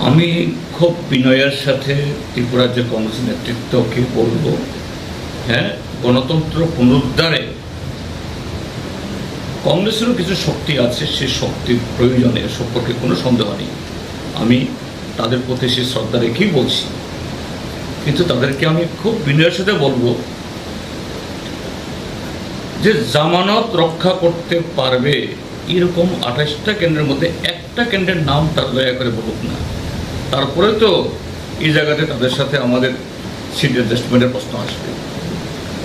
আমি খুব বিনয়ের সাথে ত্রিপুরা রাজ্য কংগ্রেস নেতৃত্বকে বলব, হ্যাঁ, গণতন্ত্র পুনরুদ্ধারে কংগ্রেসেরও কিছু শক্তি আছে, সেই শক্তির প্রয়োজনে সম্পর্কে কোনো সন্দেহ নেই। আমি তাদের প্রতি সেই শ্রদ্ধা রেখেই বলছি, কিন্তু তাদেরকে আমি খুব বিনয়ের সাথে বলবো যে জামানত রক্ষা করতে পারবে এরকম 28টা কেন্দ্রের মধ্যে একটা কেন্দ্রের নাম তার দয়া করে বলুক না। তারপরে তো এই জায়গাতে তাদের সাথে আমাদের সিট অ্যাডজাস্টমেন্টের প্রশ্ন আসবে।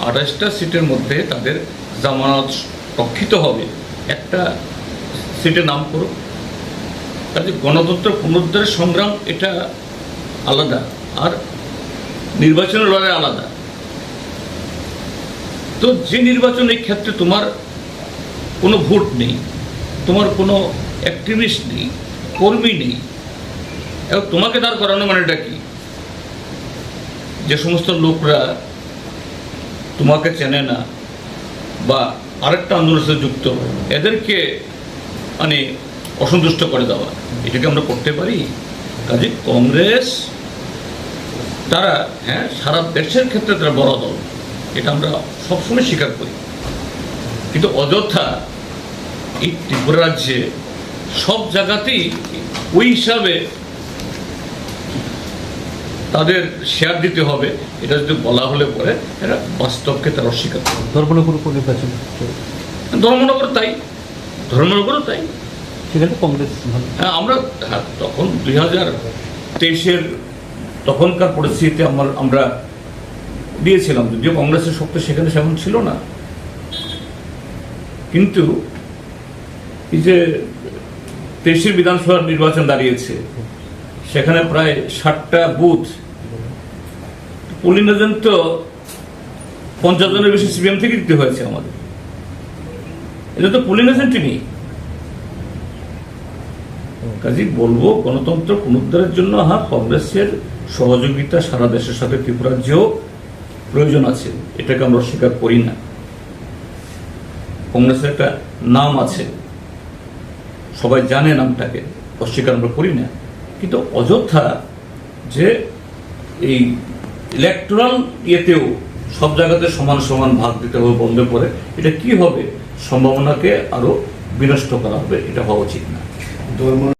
28টা সিটের মধ্যে তাদের জামানত রক্ষিত হবে, একটা সিটের নাম করুক। কাজে গণতন্ত্র পুনরুদ্ধারের সংগ্রাম এটা আলাদা, আর নির্বাচনের লড়াই আলাদা। তো যে নির্বাচনের ক্ষেত্রে তোমার কোনো ভোট নেই, তোমার কোনো অ্যাক্টিভিস্ট নেই, কর্মী নেই, এবং তোমাকে দাঁড় করানো মানেটা কি? যে সমস্ত লোকরা তোমাকে চেনে না বা আরেকটা আন্দোলনের সাথে যুক্ত, এদেরকে মানে অসন্তুষ্ট করে দেওয়া, এটাকে আমরা করতে পারি? কাজে কংগ্রেস তারা, হ্যাঁ, সারা দেশের ক্ষেত্রে তারা বড় দল, এটা আমরা সবসময় স্বীকার করি। কিন্তু অযথা এই ত্রিপুরা রাজ্যে সব জায়গাতেই ওই হিসাবে তাদের শেয়ার দিতে হবে, এটা যদি বলা হলে পরে এরা বাস্তবকে তারা অস্বীকার করে। ধর্মনগর উপনির্বাচন, ধর্মনগর তাই, ধর্মনগরও তাই। সেখানে কংগ্রেস হ্যাঁ, আমরা তখন 2023-এর তখনকার পরিস্থিতিতে আমরা দিয়েছিলাম, যদিও কংগ্রেসের শক্তি সেখানে সেমন ছিল না। কিন্তু এই যে 23-এর বিধানসভার নির্বাচন দাঁড়িয়েছে, সেখানে প্রায় 60টা বুথ, পোলিং এজেন্ট তো 50 জনের বেশি সিপিএম থেকে দিতে হয়েছে আমাদের। এটা তো পোলিং এজেন্টই নেই। কাজেই বলবো, গণতন্ত্র পুনরুদ্ধারের জন্য হ্যাঁ, কংগ্রেসের সহযোগিতা সারা দেশের সাথে ত্রিপুরা রাজ্যেও প্রয়োজন আছে, এটাকে আমরা অস্বীকার করি না। কংগ্রেসের একটা নাম আছে, সবাই জানে নামটাকে, অস্বীকার আমরা করি না। কিন্তু অযথা যে এই ইলেকটোরাল ইয়েতেও সব জায়গাতে সমান সমান ভাগ দিতে হবে বন্ধ করে, এটা কি হবে? সম্ভাবনাকে আরো বিনষ্ট করা হবে, এটা হওয়া উচিত না।